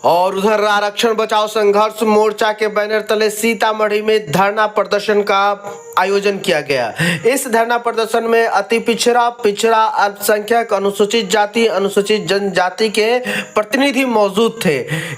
और उधर आरक्षण बचाओ संघर्ष मोर्चा के बैनर तले सीतामढ़ी में धरना प्रदर्शन का आयोजन किया गया। इस धरना प्रदर्शन में अति पिछड़ा अल्पसंख्यक अनुसूचित जाति अनुसूचित जनजाति के प्रतिनिधि मौजूद थे।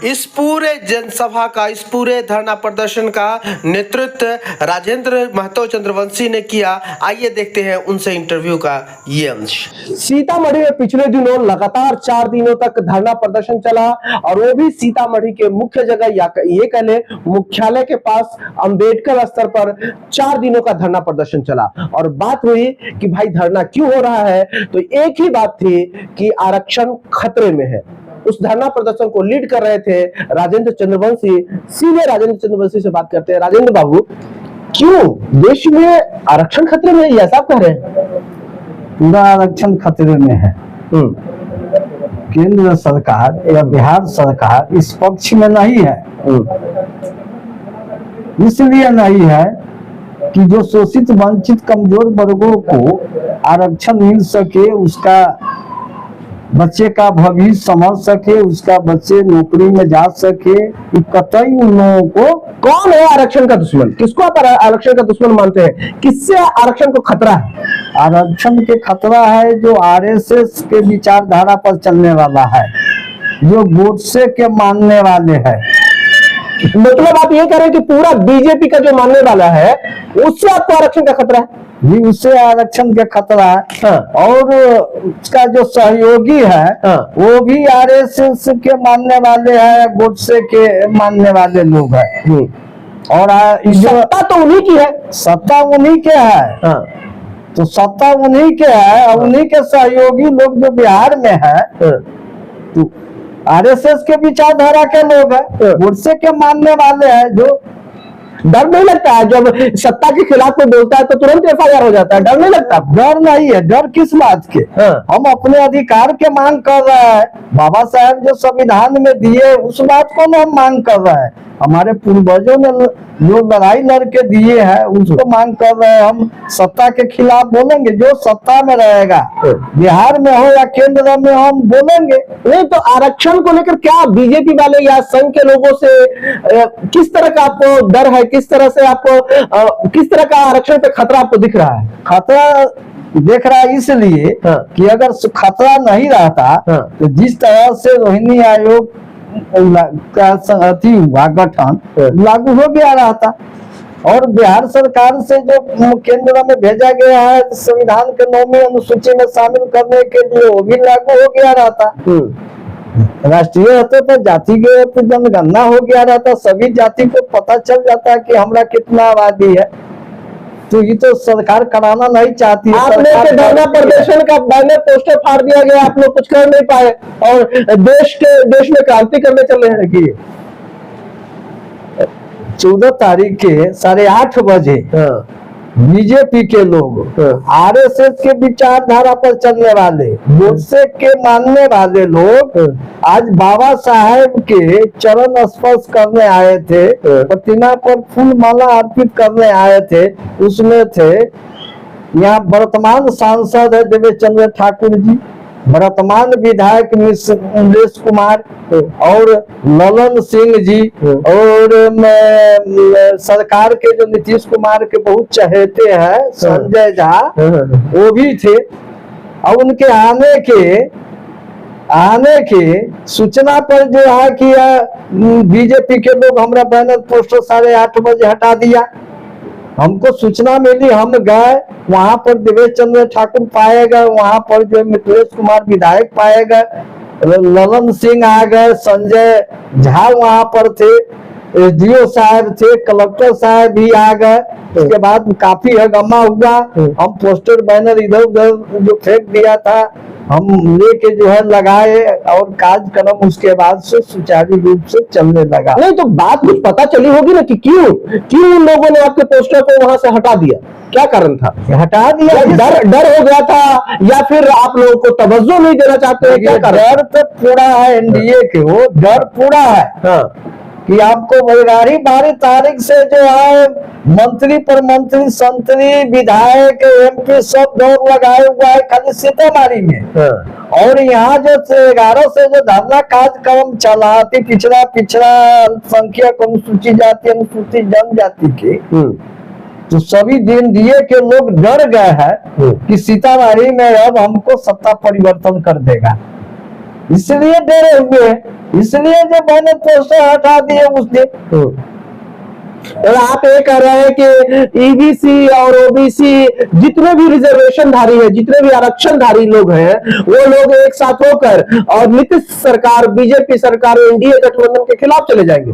इस पूरे जनसभा का इस पूरे धरना प्रदर्शन का नेतृत्व राजेंद्र महतो चंद्रवंशी ने किया। आइए देखते हैं उनसे इंटरव्यू का ये अंश। सीतामढ़ी में पिछले दिनों लगातार 4 दिनों तक धरना प्रदर्शन चला और वो भी सीतामढ़ी के मुख्य जगह या ये कह ले मुख्यालय के पास अंबेडकर स्तर पर 4 दिनों का धरना प्रदर्शन चला। और बात हुई कि भाई धरना क्यों हो रहा है, तो एक ही बात थी कि आरक्षण खतरे में है। उस धरना प्रदर्शन को लीड कर रहे थे राजेंद्र चंद्रवंशी। सीधे राजेंद्र चंद्रवंशी से बात करते हैं। राजेंद्र बाबू, क्यों देश में आरक्षण खतरे में है, ये साहब कह रहे हैं? पूरा आरक्षण खतरे में है। केंद्र सरकार या बिहार सरकार इस पक्ष में नहीं है। इसलिए नहीं है कि जो शोषित वंचित कमजोर वर्गों को आरक्षण मिल सके, उसका बच्चे का भविष्य समझ सके, उसका बच्चे नौकरी में जा सके। कतई उन लोगों को कौन है आरक्षण का दुश्मन? किसको आप आरक्षण का दुश्मन मानते हैं? किससे आरक्षण को खतरा है? आरक्षण के खतरा है जो आरएसएस के विचारधारा पर चलने वाला है, जो गोडसे के मानने वाले हैं। मतलब आप ये कह रहे हैं कि पूरा बीजेपी का जो मानने वाला है उससे आपको आरक्षण का खतरा है? जी, उससे आरक्षण का खतरा है। हाँ। और उसका जो सहयोगी है, हाँ, वो भी आरएसएस के मानने वाले हैं, गोडसे के मानने वाले लोग हैं। और सत्ता तो उन्हीं की है। सत्ता उन्हीं के है। हाँ। तो सत्ता उन्हीं के है और उन्हीं के सहयोगी लोग जो बिहार में है, तो आरएसएस के विचारधारा के लोग हैं, गोडसे के मानने वाले हैं। जो डर नहीं लगता है जब सत्ता के खिलाफ कोई बोलता है तो तुरंत एफआईआर हो जाता है? डर नहीं लगता? डर नहीं है। डर किस बात के? हाँ। हम अपने अधिकार के मांग कर रहे हैं। बाबा साहब जो संविधान में दिए उस बात को हम मांग कर रहे हैं। हमारे पूर्वजों ने जो लड़ाई लड़के दिए हैं उसको मांग कर रहे हैं। हम सत्ता के खिलाफ बोलेंगे, जो सत्ता में रहेगा, बिहार में हो या केंद्र में, हम बोलेंगे। नहीं तो आरक्षण को लेकर क्या बीजेपी वाले या संघ के लोगों से किस तरह का आपको डर है? किस तरह से आपको किस तरह का आरक्षण पे खतरा आपको दिख रहा है? खतरा देख रहा है इसलिए कि अगर खतरा नहीं रहता तो जिस तरह से रोहिणी आयोग का हुआ गठन लागू हो गया रहता। और बिहार सरकार से जो केंद्र में भेजा गया है संविधान के 9वीं अनुसूची में शामिल करने के लिए, वो भी लागू हो गया रहता। राष्ट्रीय होते तो जातिगत जनगणना हो गया रहता। सभी जाति को पता चल जाता कि हमारा कितना आबादी है। तो ये तो सरकार कराना नहीं चाहती है। आपने धरना प्रदर्शन का बैनर पोस्टर फाड़ दिया गया, आप लोग कुछ कर नहीं पाए और देश में क्रांति करने चले हैं कि 14 तारीख के 8:30 बजे बीजेपी के लोग, आरएसएस के विचारधारा पर चलने वाले, गोडसे के मानने वाले लोग आज बाबा साहेब के चरण स्पर्श करने आए थे, प्रतिमा पर फूल माला अर्पित करने आए थे। उसमें थे यहाँ वर्तमान सांसद है देवेश चंद्र ठाकुर जी, वर्तमान विधायक नीलेश कुमार और ललन सिंह जी, और सरकार के जो नीतीश कुमार के बहुत चहेते हैं संजय झा, वो भी थे। और उनके आने के सूचना पर जो है कि बीजेपी के लोग हमारा बैनर पोस्टर 8:30 बजे हटा दिया। हमको सूचना मिली, हम गए, वहां पर देवेश चंद्र ठाकुर पाए गए, वहां पर जो नीलेश कुमार विधायक पाए गए, ललन सिंह आ गए, संजय झा वहां पर थे, एसडीओ साहब थे, कलेक्टर साहब भी आ गए। उसके बाद काफी हंगामा हुआ। हम पोस्टर बैनर इधर उधर जो फेंक दिया था हम लेके जो है लगाए और कार्यक्रम उसके बाद से सुचारू रूप से चलने लगा। नहीं तो बात कुछ पता चली होगी ना कि क्यों उन लोगों ने आपके पोस्टर को वहां से हटा दिया? क्या कारण था? हटा दिया डर हो गया था या फिर आप लोगों को तवज्जो नहीं देना चाहते हैं? क्या कारण? डर तो पूरा है एनडीए के, वो डर पूरा है। हाँ। कि आपको 11 तारीख से जो है मंत्री पर मंत्री, संतरी, विधायक, MP सब दौड़ लगाए हुआ है खाली सीतामढ़ी में। और यहाँ जो 11 से जो धरना कार्यक्रम चला, अति पिछड़ा अल्पसंख्यक, अनुसूचित जाति, अनुसूचित जनजाति के, तो सभी DNDA के लोग डर गए हैं कि सीतामढ़ी में अब हमको सत्ता परिवर्तन कर देगा, इसलिए डरे हुए हैं। इसलिए जो मैंने पोस्टर हटा दिए उस दिन। और आप ये कह रहे हैं कि EBC और OBC जितने भी रिजर्वेशन धारी है, जितने भी आरक्षण धारी लोग हैं, वो लोग एक साथ होकर और नीतीश सरकार, बीजेपी सरकार, NDA गठबंधन के खिलाफ चले जाएंगे,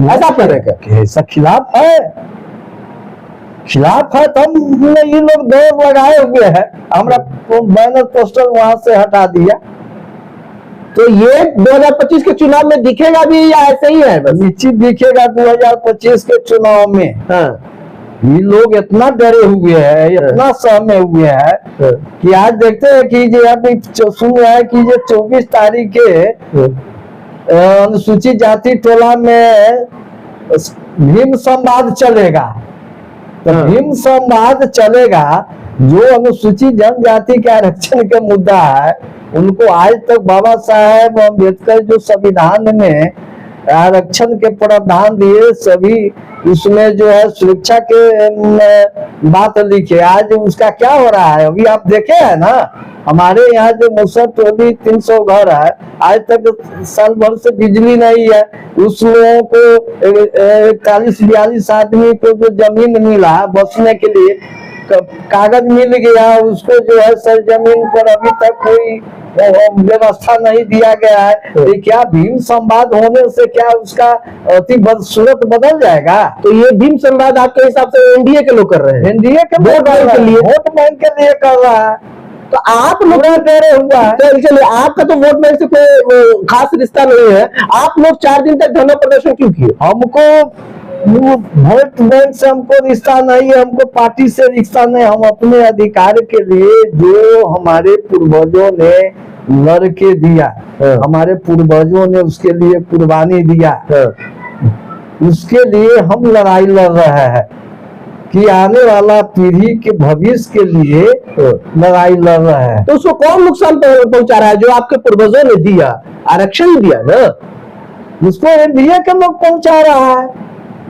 ऐसा कह रहे हैं? ऐसा खिलाफ है तब ये लोग दौड़ लगाए हुए हैं। हमारा बैनर पोस्टर वहां से हटा दिया। तो ये 2025 के चुनाव में दिखेगा भी या ऐसे ही है? बस निश्चित दिखेगा 2025 के चुनाव में। ये लोग इतना डरे हुए हैं, इतना सहमे हुए हैं कि आज देखते हैं कि जो अभी सुन रहा है कि जो 24 तारीख के अनुसूचित जाति टोला में भीम संवाद चलेगा। तो भीम संवाद चलेगा, जो अनुसूचित जनजाति के आरक्षण के मुद्दा है, उनको आज तक बाबा साहेब अम्बेडकर जो संविधान में आरक्षण के प्रावधान दिए, सभी उसमें जो है सुरक्षा के बात लिखे, आज उसका क्या हो रहा है? अभी आप देखे है ना, हमारे यहाँ जो मुसर टोली 300 घर है, आज तक साल भर से बिजली नहीं है। उस लोगों को 41-42 आदमी को जो जमीन मिला बसने के लिए, कागज मिल गया, उसको जो है सरजमीन पर अभी तक कोई व्यवस्था नहीं दिया गया है। तो क्या भीम संवाद होने से क्या उसका सूरत बदल जाएगा? तो ये भीम संवाद आपके हिसाब से NDA के लोग कर रहे हैं? NDA के वोट बैंक के लिए कर रहा है। तो आप लोग कह रहे हुआ है, चलिए आपका तो वोट बैंक से कोई खास रिश्ता नहीं है, आप लोग 4 दिन तक धरना प्रदर्शन क्यों किए? हमको वोट बैंक से हमको रिश्ता नहीं है, हमको पार्टी से रिश्ता नहीं। हम अपने अधिकार के लिए जो हमारे पूर्वजों ने लड़ के दिया, हमारे पूर्वजों ने उसके लिए कुर्बानी दिया, उसके लिए हम लड़ाई लड़ रहे हैं कि आने वाला पीढ़ी के भविष्य के लिए लड़ाई लड़ रहे हैं। तो उसको कौन नुकसान पहुंचा रहा है? जो आपके पूर्वजों ने दिया, आरक्षण दिया ना, उसको NDA के लोग पहुंचा रहा है।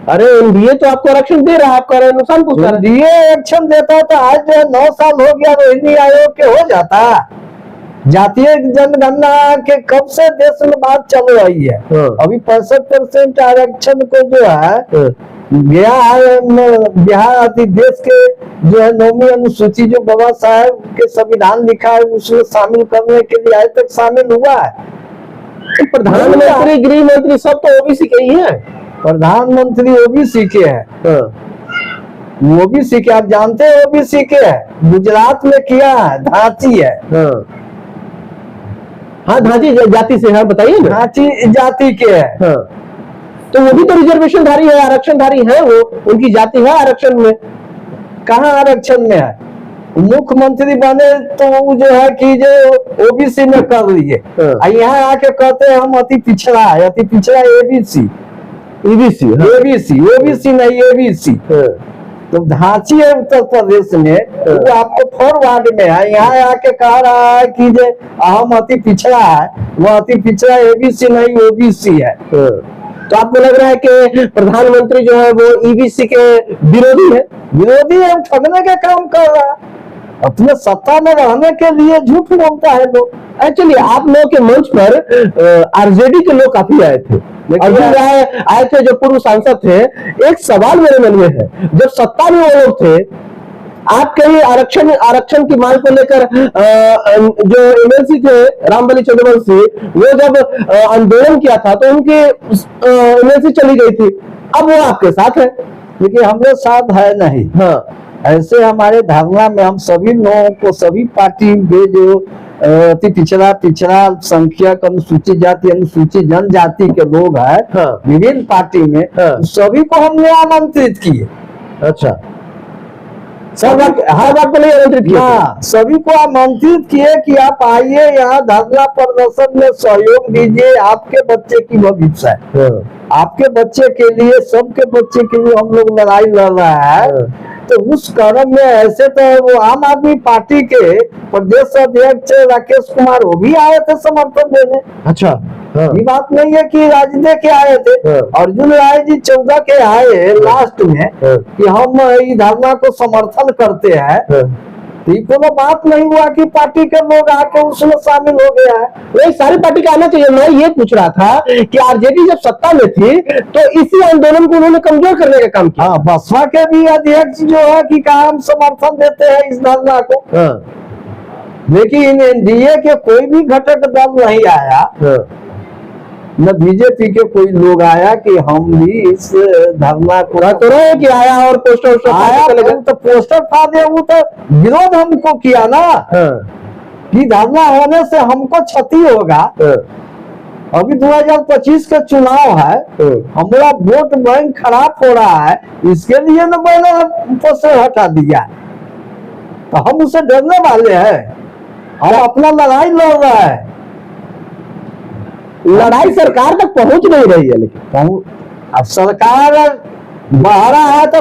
अरे NDA तो आपको आरक्षण दे रहा है, आपका नुकसान पहुंचा रहा है। NDA आरक्षण देता तो आज जो 9 साल हो गया रोहिणी आयोग के हो जाता। जातीय जनगणना के कब से देश में बात चल रही है। अभी 65% आरक्षण को जो है गया है बिहार देश के जो है 9वीं अनुसूची जो बाबा साहेब के संविधान लिखा है उसमें शामिल करने के लिए आज तक शामिल हुआ है। प्रधानमंत्री, गृह मंत्री सब तो OBC के ही है। प्रधानमंत्री OBC के है। OBC के आप जानते हैं, OBC के है। गुजरात में किया है, धांची है। हाँ धांची जाति से है, बताइए ना। धांची जाति के है। तो वो भी तो रिजर्वेशन धारी है, आरक्षण धारी है, वो उनकी जाति है आरक्षण में। कहाँ आरक्षण में है? मुख्यमंत्री बने तो जो है कि जो OBC में कर लिए, यहाँ आके कहते हैं हम अति पिछड़ा है, अति पिछड़ा ABC नहीं ABC। तो धांची है उत्तर प्रदेश में, वो आपको फॉरवर्ड में है, यहाँ आके कह रहा है कि जो हम अति पिछड़ा है, वो अति पिछड़ा ABC नहीं OBC है। तो आपको लग रहा है कि प्रधानमंत्री जो है वो EBC के विरोधी है, ठगने के काम कर रहा है, अपने सत्ता में रहने के लिए झूठ बोलता है लोग। एक्चुअली आप लोगों के मंच पर RJD के लोग काफी आए थे, अर्जुन राय आए थे जो पूर्व सांसद थे। एक सवाल मेरे मन में है, जब सत्ता में वो लोग थे, आपके ही आरक्षण की मांग को लेकर जो MLC थे रामबली चंद्रवंशी, वो जब आंदोलन किया था तो उनकी MLC चली गई थी, अब वो आपके साथ है। लेकिन हम लोग साथ है नहीं। ऐसे हमारे धरना में हम सभी लोगों को, सभी पार्टी में जो अति पिछड़ा संख्यक, अनुसूचित जाति, अनुसूचित जनजाति के लोग हैं विभिन्न पार्टी में, सभी को हमने आमंत्रित किए। अच्छा, हर बात को नहीं आमंत्रित किया? सभी को आमंत्रित किए कि आप आइए, यहाँ धरना प्रदर्शन में सहयोग दीजिए, आपके बच्चे की भविष्य है। आपके बच्चे के लिए, सबके बच्चे के लिए हम लोग लड़ाई लड़ रहा है, तो उस क्रम में ऐसे तो वो आम आदमी पार्टी के प्रदेश अध्यक्ष राकेश कुमार वो भी आए थे समर्थन देने। अच्छा, हाँ। ये बात नहीं है कि राजदे के आए थे, अर्जुन राय जी 14 के आए लास्ट में कि हम इस धरना को समर्थन करते हैं, तो ये कोनो बात नहीं हुआ कि पार्टी के लोग आके उसमें शामिल हो गया है। नहीं, सारी पार्टी का आना चाहिए। मैं ये पूछ रहा था कि आरजेडी जब सत्ता में थी तो इसी आंदोलन को उन्होंने कमजोर करने का काम किया। हाँ, बसपा के भी अध्यक्ष जो है कि काम समर्थन देते हैं इस धरना को, लेकिन एनडीए के कोई भी घटक दल नहीं आया, न बीजेपी के कोई लोग आया कि हम भी इस धरना को तो रहे कि आया और पोस्टर आया, तो पोस्टर फाड़े, वो तो विरोध हमको किया ना कि धरना होने से हमको क्षति होगा। अभी 2025 का चुनाव है, हमारा वोट बैंक खराब हो रहा है, इसके लिए तो मैंने पोस्टर हटा दिया, तो हम उससे डरने वाले हैं? हम अपना लड़ाई लड़ रहा है। लड़ाई सरकार तक पहुंच नहीं रही है, लेकिन अब सरकार बहरा है तो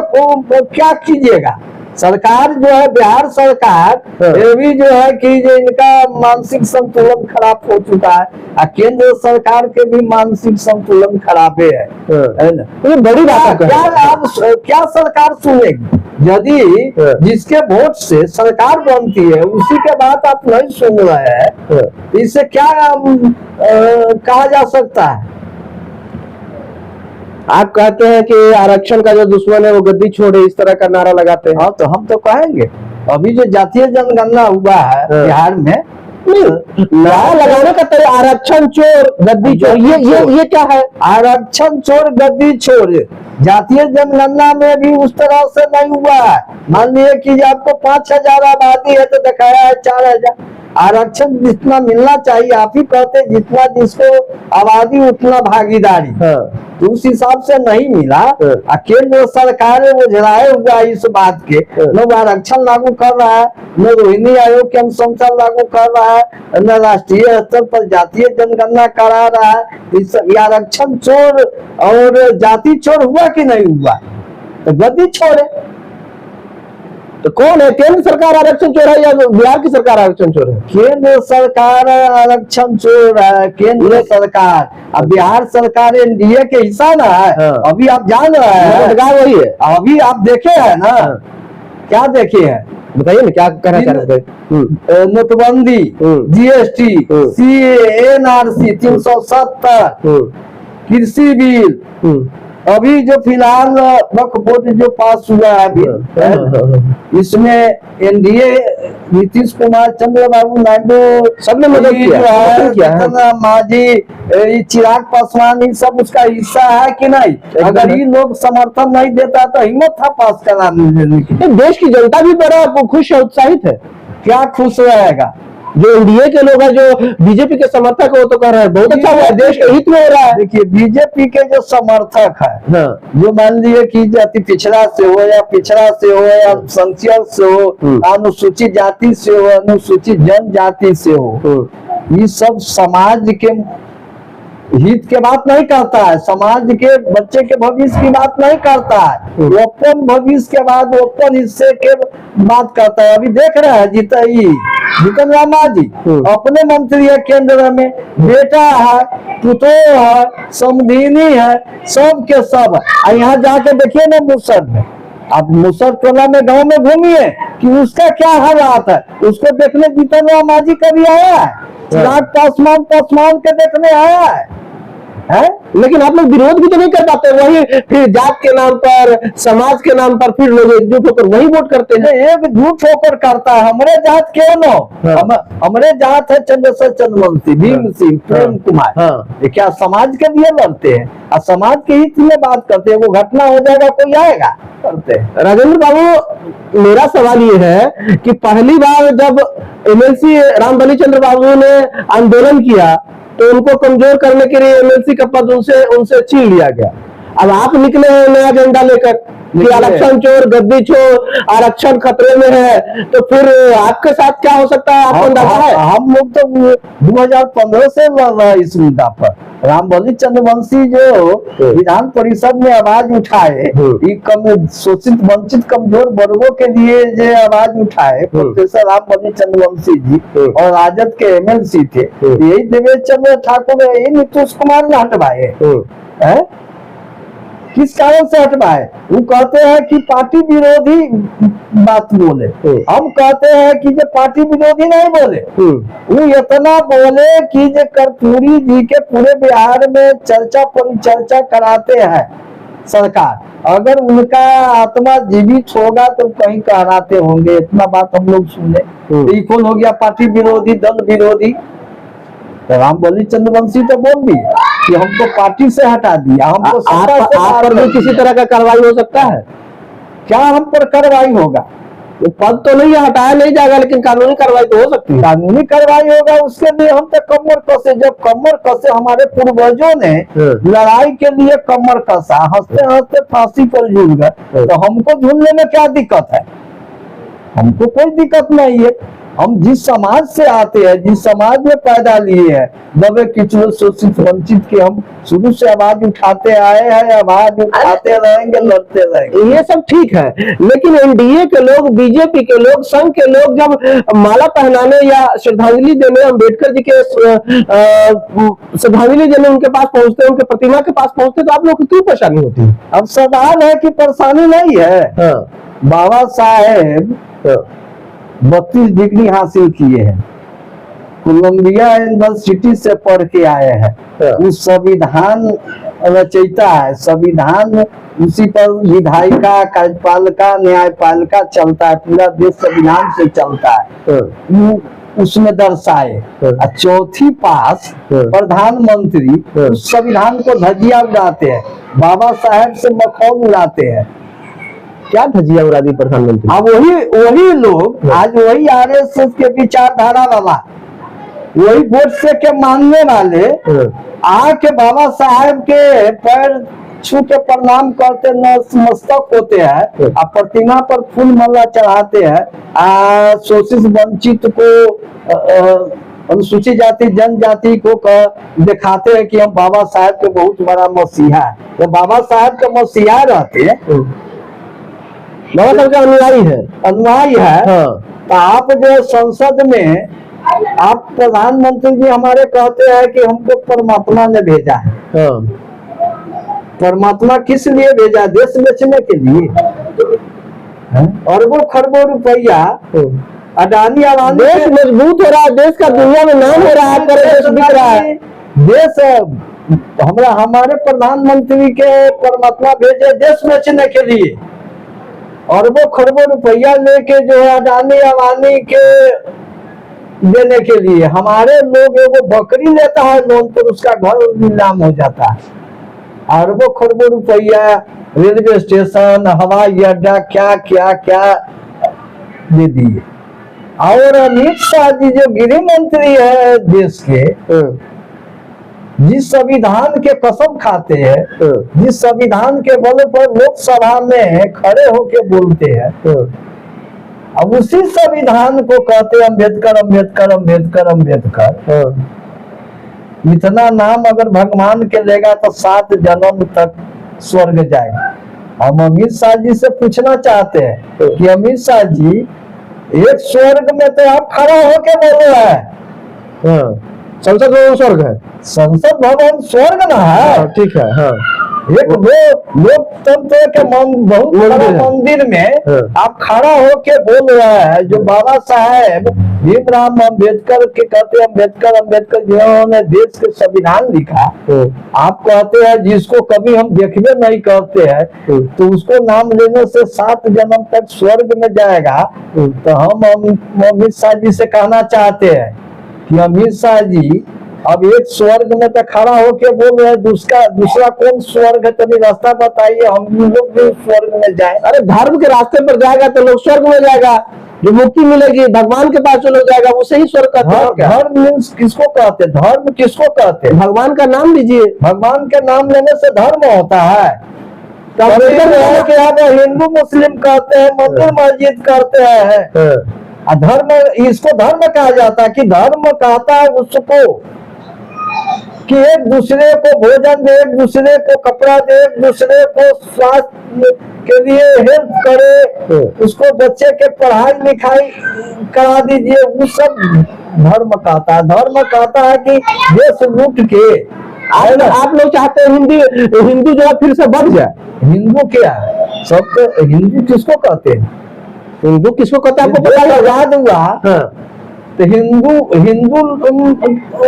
क्या कीजिएगा? सरकार जो है, बिहार सरकार ये भी जो है कि जो इनका मानसिक संतुलन खराब हो चुका है, और केंद्र सरकार के भी मानसिक संतुलन खराब है ना? ये बड़ी बात है। क्या सरकार सुनेगी? यदि जिसके वोट से सरकार बनती है उसी के बात आप नहीं सुन रहे हैं, तो इससे क्या कहा जा सकता है? आप कहते हैं कि आरक्षण का जो दुश्मन है वो गद्दी छोड़े, इस तरह का नारा लगाते हैं। हाँ, तो हम तो कहेंगे अभी जो जातीय जनगणना हुआ है बिहार में, नारा लगाने का तो आरक्षण चोर गद्दी चोर, ये क्या है? आरक्षण चोर गद्दी चोर जातीय जनगणना में भी उस तरह से नहीं हुआ है। मान लीजिए कि आपको 5000 आबादी है तो दिखाया है 4000। आरक्षण जितना मिलना चाहिए, आप ही कहते जितना जिसको आबादी उतना भागीदारी, तो उस हिसाब से नहीं मिला। केंद्र सरकार वो जलाए हुआ इस बात के, न वो आरक्षण लागू कर रहा है, न रोहिणी आयोग के अनुशंसा लागू कर रहा है, न राष्ट्रीय स्तर पर जातीय जनगणना करा रहा है। इस आरक्षण चोर और जाति चोर हुआ कि नहीं हुआ? तो गद्दी छोड़े। तो कौन है? केंद्र सरकार आरक्षण चोर है या बिहार की सरकार आरक्षण चोर है? केंद्र सरकार आरक्षण चोर है, केंद्र सरकार। अब बिहार सरकार एनडीए के हिस्सा ना है। अभी आप जान रहे हैं, वही है। अभी आप देखे है ना, क्या देखे हैं बताइए ना, क्या कहना चाह रहे थे? नोटबंदी, जीएसटी, सीए, एनआरसी 370, कृषि बिल, अभी जो फिलहाल वक्फ बोर्ड जो पास हुआ है अभी, इसमें एनडीए नीतीश कुमार, चंद्रबाबू नायडू सबने मदद किया, मांझी, चिराग पासवान, ये सब उसका हिस्सा है कि नहीं? अगर ये लोग समर्थन नहीं देता तो हिम्मत था पास कराने की। देश की जनता भी बड़ा खुश है, उत्साहित है। क्या खुश रहेगा? जो एनडीए के लोग हैं, जो बीजेपी के समर्थक है, वो तो कह रहे हैं बहुत अच्छा हुआ, देश के हित में हो रहा है। देखिए, बीजेपी के जो समर्थक है, जो मान लीजिए कि जाति पिछड़ा से हो या पिछड़ा से हो या अल्पसंख्यक से हो, अनुसूचित जाति से हो, अनुसूचित जनजाति से हो, ये सब समाज के हित के बात नहीं करता है, समाज के बच्चे के भविष्य की बात नहीं करता है, वो अपन भविष्य के बाद वो अपन हिस्से के बात करता है। अभी देख रहे हैं जीतन राम मांझी अपने मंत्री है, केंद्र में बेटा है, पुतो है, समधिनी है, सब के सब। यहाँ जाके देखिए ना मुसर में, अब मुसर टोला में गांव में घूमिए कि उसका क्या हालात है, उसको देखने जीतन राम मांझी कभी आया है? चिराग पासवान के देखने आया है? लेकिन आप लोग विरोध भी तो नहीं कर पाते, वही फिर जात के नाम पर, समाज के नाम पर फिर लोग एकजुट होकर वही वोट करते हैं। एकजुट होकर करता है। हमारे जात क्यों न? हमारे जात है चंद्रशेखर चंद्रवंशी, भीम सिंह, प्रेम कुमार, ये क्या समाज के लिए लड़ते हैं और समाज के हित में बात करते हैं? वो घटना हो जाएगा कोई आएगा करते हैं। राजेंद्र बाबू, मेरा सवाल ये है कि पहली बार जब एमएलसी रामबली चंद्र बाबू ने आंदोलन किया तो उनको कमजोर करने के लिए एमएलसी का पद उनसे छीन लिया गया। अब आप निकले हैं नया एजेंडा लेकर कि आरक्षण चोर, गद्दी चोर, आरक्षण खतरे में है, तो फिर आपके साथ क्या हो सकता है? आपको अंदाजा है? हम लोग तो 2015 से लड़ रहे हैं इस मुद्दा पर। रामबलि चंद्रवंशी जो विधान परिषद में आवाज उठाए, शोषित वंचित कमजोर वर्गों के लिए जो आवाज उठाए प्रोफेसर रामबलि चंद्रवंशी जी और राजद के एमएलसी थे, यही देवेश चंद्र ठाकुर, यही नीतीश कुमार ने हटवाए हैं। किस कारण से हटवाए? वो कहते हैं कि पार्टी विरोधी बात बोले। हम कहते हैं कि जो पार्टी विरोधी नहीं बोले, वो इतना बोले कि जो कर्पूरी जी के पूरे बिहार में चर्चा परिचर्चा कराते हैं सरकार, अगर उनका आत्मा जीवित होगा तो कहीं कहराते होंगे। इतना बात हम लोग सुने। तो कौन हो गया पार्टी विरोधी, दल विरोधी? तो रामबलि चंद्रवंशी तो बोल दी कि हमको पार्टी से हटा दिया, हमको आप पर भी किसी तरह का कार्रवाई हो सकता है क्या? हम पर कार्रवाई होगा? वो पद तो नहीं हटाया नहीं जाएगा, लेकिन कानूनी कार्रवाई तो हो सकती है। कानूनी कार्रवाई होगा, उसके लिए हम तो कमर कसे। जब कमर कसे, हमारे पूर्वजों ने लड़ाई के लिए कमर कसा, हंसते हंसते फांसी पर झूल गए, तो हमको झूलने में क्या दिक्कत है? हमको कोई दिक्कत नहीं है। हम जिस समाज से आते हैं, जिस समाज में पैदा लिए हैं, दबे किचड़े शोषित वंचित के हम शुरू से आवाज उठाते आए हैं, आवाज उठाते रहेंगे, लड़ते रहेंगे। ये सब ठीक है, लेकिन एनडीए के लोग, बीजेपी के लोग, संघ के लोग जब माला पहनाने या श्रद्धांजलि देने अम्बेडकर जी के श्रद्धांजलि देने उनके पास पहुंचते, उनके प्रतिमा के पास पहुंचते, तो आप लोग को क्यों परेशानी होती है? अब सवाल है कि परेशानी नहीं है। बाबा साहेब 32 डिग्री हासिल किए हैं, कोलंबिया यूनिवर्सिटी से पढ़ के आए हैं, उस संविधान रचयिता है, संविधान उसी पर विधायिका, कार्यपालिका, न्यायपालिका चलता है, पूरा देश संविधान से चलता है, उसमें दर्शाए। चौथी पास प्रधानमंत्री उस संविधान को धजिया उड़ाते हैं, बाबा साहेब से मखौल उड़ाते हैं। क्या धजिया उड़ा दी प्रधानमंत्री? अब वही लोग आज वही आरएसएस के विचारधारा वाला, वही गोडसे के मानने वाले आके बाबा साहेब के पैर छू के प्रणाम करते, नतमस्तक होते हैं, प्रतिमा पर फूल माला चढ़ाते हैं, शोषित वंचित को, अनुसूचित जाति जनजाति को दिखाते हैं कि हम बाबा साहेब के बहुत बड़ा मसीहा है। तो बाबा साहेब के मसीहा रहते हैं, बाबा साहब का अनुयायी है, अनुयायी है। तो आप जो संसद में आप प्रधानमंत्री जी हमारे कहते हैं कि हमको परमात्मा ने भेजा है। परमात्मा किस लिए भेजा? देश बेचने के लिए। अरबों खरबों रुपया अडानी अवानी, देश मजबूत हो रहा है, देश का दुनिया में नाम हो रहा है, देश बिक रहा है। देश हमारे प्रधानमंत्री के परमात्मा भेजे देश बेचने के लिए, अरबों खरबों रुपया लेके जो है अडानी अवानी के देने के लिए। हमारे लोग एगो बकरी लेता है लोन पर, उसका घर नीलाम हो जाता है। अरबों खरबों रुपया रेलवे स्टेशन, हवाई अड्डा, क्या क्या क्या दे दिए। और अमित शाह जी जो गृह मंत्री है देश के, जिस संविधान के कसम खाते हैं, जिस संविधान के बल पर लोकसभा में खड़े होके बोलते हैं, अब उसी संविधान को कहते हैं अम्बेडकर अम्बेडकर अम्बेडकर अम्बेडकर। इतना नाम अगर भगवान के लेगा तो 7 जन्म तक स्वर्ग जाएगा। हम अमित शाह जी से पूछना चाहते हैं कि अमित शाह जी, एक स्वर्ग में तो आप खड़ा होके बोल रहे हैं, संसद भवन स्वर्ग है, संसद भवन स्वर्ग ना है। ठीक है। हाँ, एक लोकतंत्र के बहुत बड़ा मंदिर में आप खड़ा होके बोल रहे हैं, जो बाबा साहेब भीमराव अम्बेडकर के कहते हैं, अम्बेडकर अम्बेडकर जिन्होंने देश के संविधान लिखा, आप कहते हैं जिसको कभी हम देखबे नहीं करते हैं, तो उसको नाम लेने से 7 जन्म तक स्वर्ग में जाएगा। तो हम अमित शाह जी से कहना चाहते हैं कि अमित शाह जी, अब एक स्वर्ग में तो खड़ा होके बोल रहे हैं, दूसरा कौन स्वर्ग है? तभी रास्ता बताइए, हम लोग भी स्वर्ग में जाए। अरे धर्म के रास्ते पर जाएगा तो लोग स्वर्ग में जाएगा, जो मुक्ति मिलेगी भगवान के पास जो लोग जाएगा उसे ही स्वर्ग कहते हैं। धर्म मीन्स किसको कहते हैं? धर्म किसको कहते हैं? भगवान का नाम लीजिए। भगवान के नाम लेने से धर्म होता है। हिंदू मुस्लिम कहते हैं, मंदिर मस्जिद कहते हैं, धर्म, इसको धर्म कहा जाता है कि धर्म कहता है उसको कि एक दूसरे को भोजन दे, एक दूसरे को कपड़ा दे, एक दूसरे को स्वास्थ्य के लिए हेल्प करे, उसको बच्चे के पढ़ाई लिखाई करा दीजिए, वो सब धर्म कहता है। धर्म कहता है कि देश लूट के आप लोग चाहते हैं हिंदू जो है फिर से बढ़ जाए। हिंदू क्या है? सब तो हिंदू किसको कहते हैं? हिंदू किसको कहते हैं आपको पता है? आजाद हुआ हाँ। तो हिंदू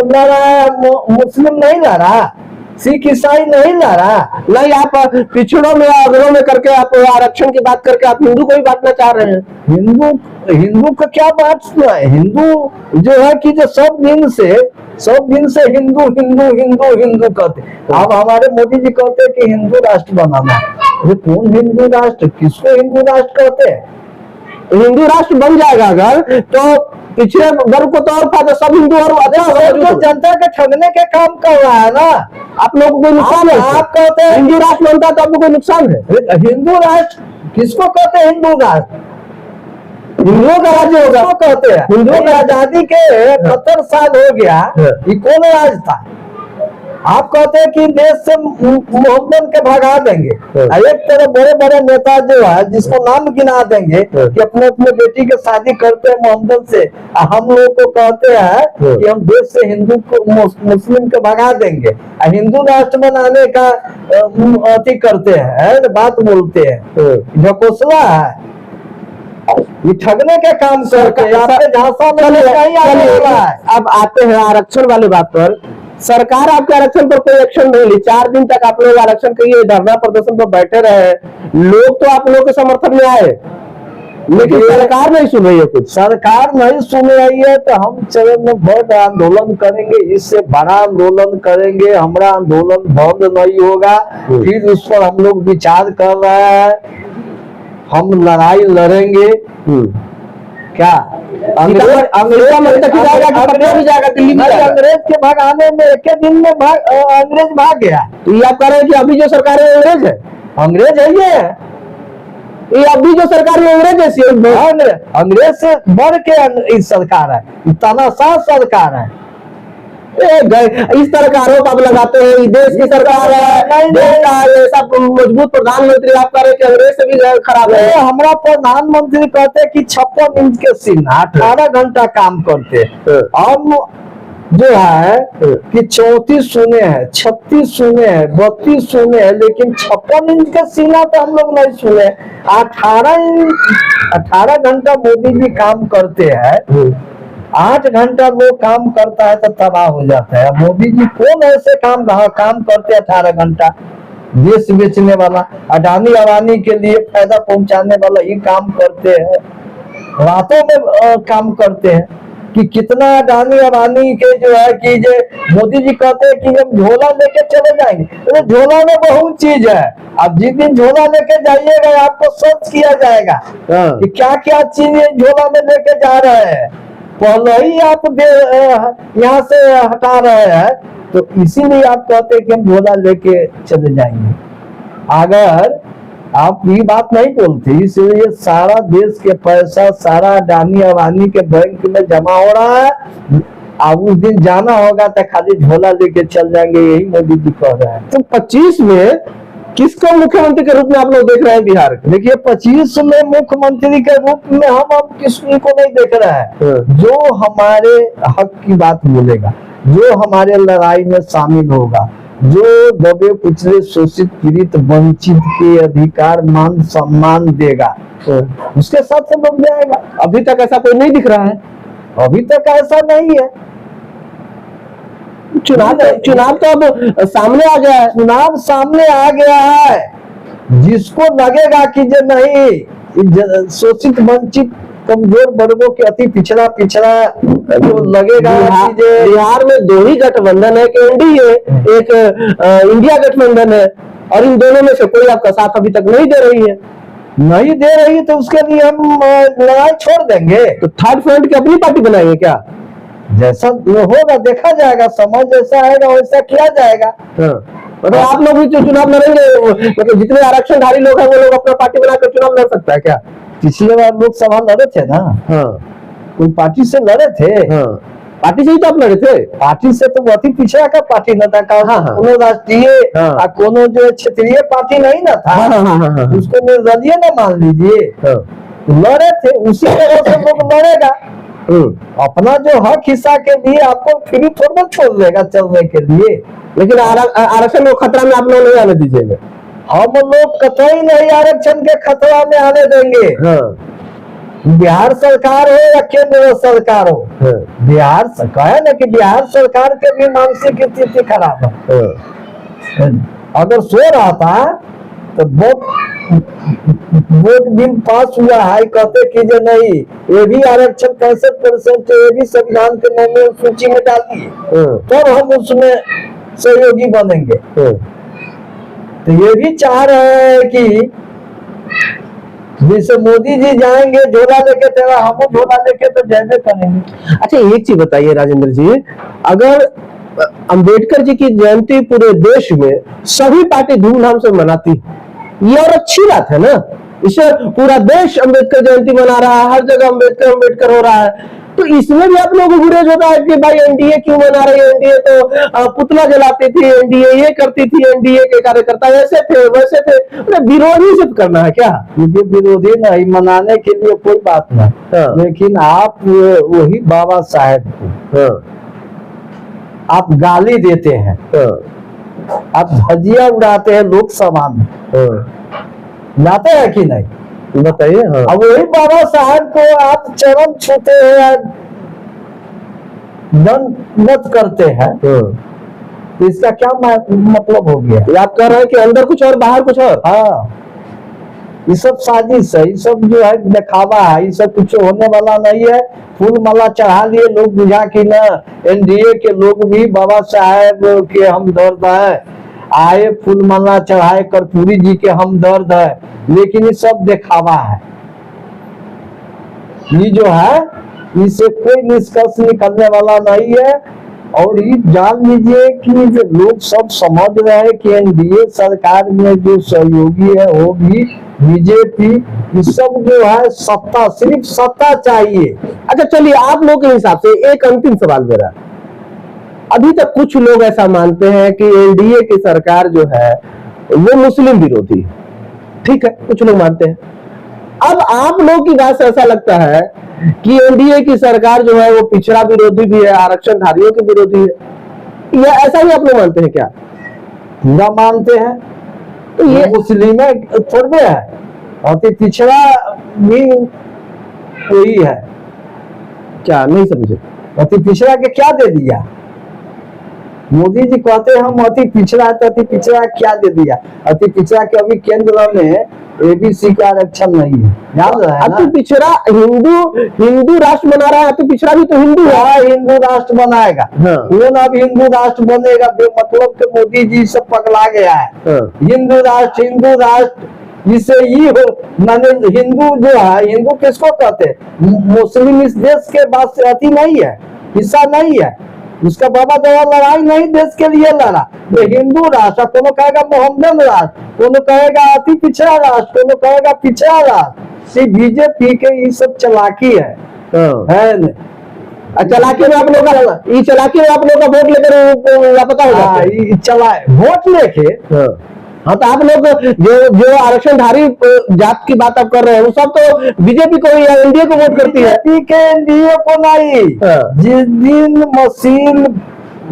लड़ा, मुस्लिम नहीं लड़ा, सिख ईसाई नहीं लड़ा। नहीं, आप पिछड़ों में अगरों में करके आप आरक्षण की बात करके आप हिंदू को ही बांटना चाह रहे हैं। हिंदू का क्या बांटना है? हिंदू जो है कि जो सब दिन से हिंदू हिंदू हिंदू हिंदू कहते। अब हमारे मोदी जी कहते हैं कि हिंदू राष्ट्र बनाना है। ये कौन हिंदू राष्ट्र? किसको हिंदू राष्ट्र कहते हैं? हिंदू राष्ट्र बन जाएगा अगर, तो पिछड़े वर्ग को तो और फायदा, सब हिंदू और तो जनता के ठगने के काम कर रहा है ना। आप लोगों को कोई नुकसान है? आप कहते हैं हिंदू राष्ट्र बनता है तो आपको कोई नुकसान है? हिंदू राष्ट्र किसको कहते हैं? हिंदू राष्ट्र हिंदुओं का राज्य होगा। किसको कहते हैं? हिंदुओं की आजादी के 70 साल हो गया, ये कौन राज था? आप कहते हैं कि देश से मोहम्मद के भगा देंगे। एक तरह बड़े बड़े नेता जो है, जिसको नाम गिना देंगे कि अपने अपने बेटी के शादी करते हैं मोहम्मद से, हम लोग को कहते हैं कि हम देश से हिंदू को मुस्लिम के भगा देंगे, हिंदू राष्ट्र बनाने का अति करते हैं, बात बोलते हैं। ढकोसला है, ये ठगने के काम करके अब आते हैं आरक्षण वाली बात पर। सरकार आपके आरक्षण पर कोई एक्शन नहीं ली। 4 दिन तक आप लोग आरक्षण के लिए धरना प्रदर्शन पर बैठे रहे, लोग तो आप लोगों के समर्थन में आए, लेकिन सरकार नहीं सुन रही है। कुछ सरकार नहीं सुन रही है तो हम चरण में बहुत आंदोलन करेंगे, इससे बड़ा आंदोलन करेंगे। हमारा आंदोलन बंद नहीं होगा, फिर उस पर हम लोग विचार कर रहे हैं, हम लड़ाई लड़ेंगे। क्या अंग्रेज के भगाने में एक दिन में अंग्रेज भाग गया? तो ये आप कह रहे हैं कि अभी जो सरकार है अंग्रेज है? अंग्रेज है ये अभी जो सरकार है अंग्रेज है? अंग्रेज से बढ़ के इस सरकार है, तानाशाह सरकार है। इस तरह का आरोप आप लगाते हैं, देश की सरकार है, देश का ऐसा मजबूत प्रधानमंत्री, आप कह रहे हैं कि अंग्रेज से भी खराब है। हमारा प्रधानमंत्री कहते हैं कि 56 इंच के सीना, 18 घंटा काम करते। हम जो है कि 34 सुने हैं, 36 सुने हैं, 32 सुने हैं, लेकिन 56 इंच का सीना तो हम लोग नहीं सुने। 18 घंटा मोदी जी काम करते हैं, 8 घंटा लोग काम करता है तो तबाह हो जाता है। मोदी जी कौन ऐसे काम करते हैं 18 घंटा? देश बेचने वाला, अडानी अवानी के लिए फायदा पहुंचाने वाला ये काम करते हैं, रातों में काम करते हैं। कि कितना अडानी अवानी के जो है कि जो मोदी जी कहते हैं कि हम झोला लेके चले जाएंगे, तो झोला में बहुत चीज है। अब जिस दिन झोला लेके जाइएगा आपको सर्च किया जाएगा कि क्या क्या चीज झोला में लेके जा रहे हैं, पहले ही आप यहाँ से हटा रहे हैं। तो इसीलिए आप कहते हैं कि हम झोला लेके चले जाएंगे। अगर आप ये बात नहीं बोलते, इसलिए सारा देश के पैसा सारा अडानी अवानी के बैंक में जमा हो रहा है। अब उस दिन जाना होगा तो खाली झोला लेके चल जाएंगे, यही मोदी जी कह रहे हैं। तो 25 में किसको मुख्यमंत्री के रूप में आप लोग देख रहे हैं बिहार के? देखिए 25 में मुख्यमंत्री के रूप में हम किसी को नहीं देख रहे हैं। जो हमारे हक की बात बोलेगा, जो हमारे लड़ाई में शामिल होगा, जो दबे कुचले शोषित पीड़ित वंचित के अधिकार मान सम्मान देगा, उसके साथ हम लोग जाएगा। अभी तक ऐसा कोई नहीं दिख रहा है। अभी तक ऐसा नहीं है। चुनाव तो अब सामने आ गया है। चुनाव सामने आ गया है। जिसको लगेगा कि जो नहीं शोषित वंचित कमजोर वर्गों के अति पिछड़ा जो लगेगा। बिहार में 2 ही गठबंधन है, कि एनडीए, एक इंडिया गठबंधन है, और इन दोनों में से कोई आपका साथ अभी तक नहीं दे रही है। नहीं दे रही तो उसके लिए हम लड़ाई छोड़ देंगे। तो थर्ड फ्रंट की अपनी पार्टी बनाएंगे क्या? जैसा होगा देखा जाएगा, समझ जैसा आएगा वैसा किया जाएगा। मतलब आप लोग भी जो चुनाव लड़ेंगे, मतलब जितने आरक्षणधारी लोग हैं वो लोग अपना पार्टी बनाकर चुनाव लड़ सकता है क्या? पिछले बार लोकसभा लड़े थे ना, कोई पार्टी से लड़े थे। पार्टी से ही तो आप लड़े थे। पार्टी से तो बहुत ही पीछे का पार्टी न था। हाँ, हाँ। कोनो राष्ट्रीय हाँ। और कोनो जो क्षेत्रीय पार्टी नहीं ना था। हाँ। उसको निर्दलीय न मान लीजिए। लड़े थे, उसी तरह से लोग लड़ेगा। अपना जो हक हिस्सा के लिए आपको फ्री थोड़ा छोड़ देगा चलने के लिए। लेकिन आरक्षण को खतरा में आप लोग नहीं आने दीजिएगा। हम लोग कतई नहीं आरक्षण के खतरा में आने देंगे। बिहार सरकार हो या केंद्र सरकार हो, बिहार सरकार है ना कि बिहार सरकार के भी मानसिक स्थिति खराब है। अगर सो रहा था तो वोट बिल पास हुआ है, कहते कि जो नहीं ये भी आरक्षण 65% ये भी संविधान के नए सूची में डालिए तब हम उसमें सहयोगी बनेंगे। तो ये भी चाह रहे हैं कि जैसे मोदी जी जाएंगे झोला लेके, तेरा हम झोला लेके तो जैसे करेंगे। अच्छा एक चीज बताइए राजेंद्र जी, अगर अंबेडकर जी की जयंती पूरे देश में सभी पार्टी धूमधाम से मनाती, ये और अच्छी बात है ना। इसे पूरा देश अंबेडकर जयंती मना रहा है, हर जगह अंबेडकर अंबेडकर हो रहा है, तो इसमें भी आप लोगों को गुरेज होता है कि भाई एनडीए क्यों मना रही है, एनडीए तो पुतला जलाती थी, एनडीए ये करती थी, एनडीए के कार्यकर्ता ऐसे थे वैसे थे। विरोधी सिर्फ करना है क्या? ये विरोधी नहीं, मनाने के लिए कोई बात नहीं। लेकिन आप वही बाबा साहेब को आप गाली देते हैं, आप धजिया उड़ाते हैं लोकसभा में, जाते हैं कि नहीं बताइए। अब वही बाबा साहब को आप चरण छूते हैं, दंड करते हैं, तो इसका क्या मतलब हो गया? आप कह रहे हैं कि अंदर कुछ और बाहर कुछ और। हाँ, ये सब साजिश है, ये सब जो है दिखावा है, ये सब कुछ होने वाला नहीं है। फूल माला चढ़ा लिए लोग, बुझा कि ना एनडीए के लोग भी बाबा साहेब के हमदर्द है, आए फूल माला चढ़ाए कर्पूरी जी के हमदर्द है, लेकिन ये सब दिखावा है। ये जो है इससे कोई निष्कर्ष निकलने वाला नहीं है। और ये जान लीजिए कि जो लोग सब समझ रहे हैं कि एनडीए सरकार में जो सहयोगी है वो भी बीजेपी, ये सब जो है सत्ता, सिर्फ सत्ता चाहिए। अच्छा चलिए, आप लोग के हिसाब से एक अंतिम सवाल मेरा, अभी तक कुछ लोग ऐसा मानते हैं कि एनडीए की सरकार जो है वो मुस्लिम विरोधी, ठीक है, कुछ लोग मानते हैं। अब आप लोग की बात से ऐसा लगता है कि एनडीए की सरकार जो है वो पिछड़ा विरोधी भी है, आरक्षणधारियों के विरोधी है, या ऐसा ही आप लोग मानते हैं क्या? पूरा मानते हैं। तो ये मुस्लिम थोड़े है, अति पिछड़ा भी वही है। क्या नहीं समझे? अति पिछड़ा के क्या दे दिया? मोदी जी कहते हैं हम अति पिछड़ा है, तो अति पिछड़ा क्या दे दिया? अति पिछड़ा के अभी केंद्र में एबीसी का आरक्षण नहीं है, याद रहे ना? अति पिछड़ा हिंदू राष्ट्र बना रहा है, अति पिछड़ा भी तो हिंदू है। हिंदू राष्ट्र बनाएगा। कौन अब हिंदू राष्ट्र बनेगा? बेमतलब के मोदी जी सब पगला गया है। हिंदू राष्ट्र जिसे ये हो, माने हिंदू जो है, हिंदू किसको कहते हैं? मुस्लिम इस देश के बाद से अति नहीं है, हिस्सा नहीं है। उसका बाबा जवाहर लड़ाई नहीं देश के लिए लड़ा। ये हिंदू राष्ट्र, कोनो कहेगा मोहम्मदन राष्ट्र, कोनो कहेगा अति पिछड़ा राष्ट्र, कोनो कहेगा पिछड़ा राष्ट्र। बीजेपी के ये सब चलाकी है चलाकी में आप लोग का, चलाकी में आप लोग का वोट लेकर लापता हो जाते हैं। चलाए वोट लेके। हाँ, तो आप लोग जो आरक्षणधारी जात की बात आप कर रहे हैं वो सब तो बीजेपी को या एनडीए को वोट करती है। एनडीए को नहीं। जिस दिन मशीन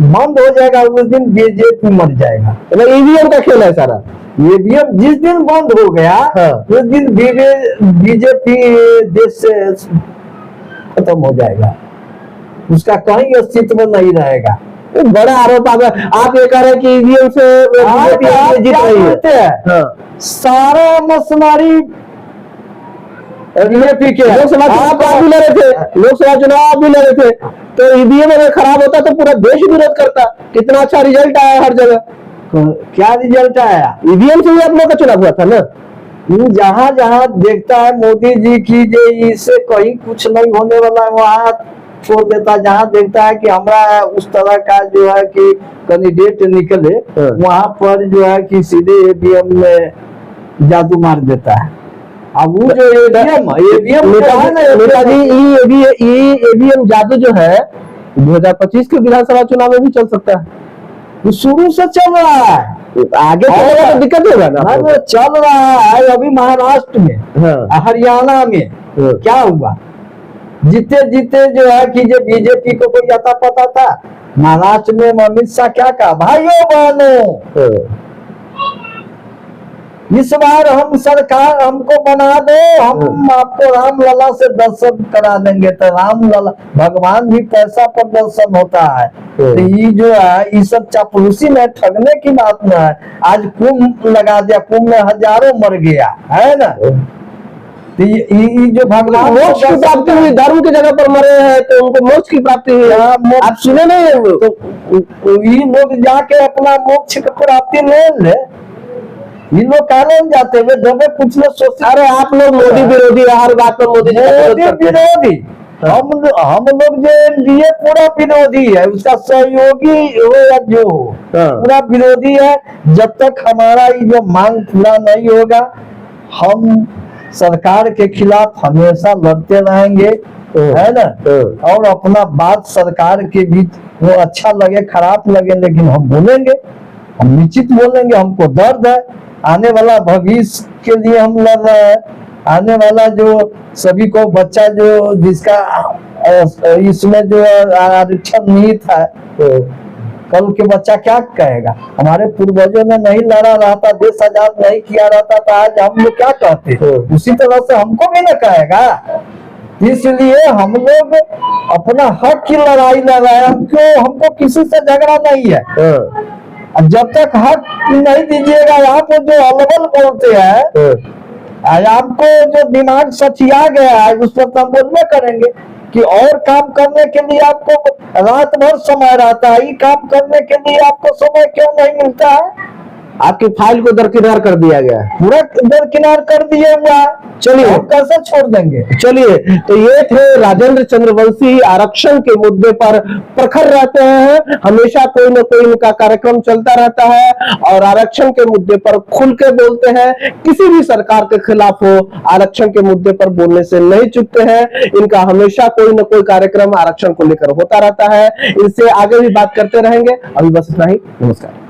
बंद हो जाएगा उस दिन बीजेपी मर जाएगा। ईवीएम का खेल है सारा। ईवीएम जिस दिन बंद हो गया उस दिन बीजेपी देश से खत्म हो जाएगा, उसका कहीं अस्तित्व नहीं रहेगा। बड़ा आरोप आप ये कह रहे हैं कि ईवीएम से बीजेपी जीत रही है। सारा मसनारी बीजेपी के। लोकसभा चुनाव भी लड़े थे, लोकसभा चुनाव भी लड़े थे, तो ईवीएम अगर खराब होता तो पूरा देश विरोध करता। कितना अच्छा रिजल्ट आया हर जगह। क्या रिजल्ट आया? ईवीएम से ही आप लोग का चुनाव हुआ था ना। जहाँ जहाँ देखता है मोदी जी की जो इससे कहीं कुछ नहीं होने वाला है वहाँ छोड़ देता। जहाँ देखता है कि हमारा उस तरह का जो है कि कैंडिडेट निकले वहाँ पर जो है कि सीधे ईवीएम में जादू मार देता है। अब वो जो ईवीएम नेताजी ईवीएम जादू जो है 2025 के विधानसभा चुनाव में भी चल सकता है, वो शुरू से चल रहा है, आगे चलेगा तो दिक्कत होगा ना। वो चल रहा है। अभी महाराष्ट्र में, हाँ। हरियाणा में क्या हुआ, जीते जीते जो है कि जो बीजेपी को कोई अता पता था। महाराष्ट्र में अमित शाह क्या कहा, भाइयों बहनों इस बार हम सरकार हमको बना दो, हम आपको रामलला से दर्शन करा देंगे। तो रामलला भगवान भी पैसा पर दर्शन होता है। तो ये जो है ये सब चापलूसी में ठगने की बात न है। आज कुंभ लगा दिया, कुंभ में हजारों मर गया है ना। तो ये जो भगवान मोक्ष की प्राप्ति हुई, धर्म की जगह पर मरे हैं तो उनको मोक्ष की प्राप्ति हुई। आप सुने नहीं? तो ये लोग जाके अपना मोक्ष की प्राप्ति ले ले, ये लोग कानून जाते हुए दबे कुछ लोग सोचते। अरे आप लोग मोदी विरोधी, हर बात पर मोदी विरोधी। हम लोग जो एनडीए पूरा विरोधी है, उसका सहयोगी हो या जो हो, पूरा विरोधी है। जब तक हमारा ये जो मांग पूरा नहीं होगा, हम सरकार के खिलाफ हमेशा लड़ते रहेंगे, है ना। और अपना बात सरकार के बीच वो अच्छा लगे खराब लगे, लेकिन हम बोलेंगे, हम निश्चित बोलेंगे। हमको दर्द है, आने वाला भविष्य के लिए हम लड़ रहे हैं। आने वाला जो सभी को बच्चा जो जिसका इसमें जो आरक्षण निहित है, कल के बच्चा क्या कहेगा। हमारे पूर्वजों ने नहीं लड़ा रहता, देश आजाद नहीं किया रहता, तो आज हम लोग क्या कहते। उसी तरह से हमको भी न कहेगा। इसलिए हम लोग अपना हक की लड़ाई लड़ रहे हैं। हमको किसी से झगड़ा नहीं है। जब तक हक नहीं दीजिएगा, आप जो अलबल बोलते हैं, आपको जो दिमाग सचिया गया है, उस पर हम बोलने करेंगे कि और काम करने के लिए आपको रात भर समय रहता है, ये काम करने के लिए आपको समय क्यों नहीं मिलता है। आपकी फाइल को दरकिनार कर दिया गया है, पूरा दरकिनार कर दिया हुआ है। चलिए कैसे छोड़ देंगे। चलिए, तो ये थे राजेंद्र चंद्रवंशी। आरक्षण के मुद्दे पर प्रखर रहते हैं, हमेशा कोई न कोई इनका कार्यक्रम चलता रहता है और आरक्षण के मुद्दे पर खुल के बोलते हैं। किसी भी सरकार के खिलाफ हो, आरक्षण के मुद्दे पर बोलने से नहीं चुकते हैं। इनका हमेशा कोई न कोई कार्यक्रम आरक्षण को लेकर होता रहता है। इनसे आगे भी बात करते रहेंगे। अभी बस इतना ही, नमस्कार।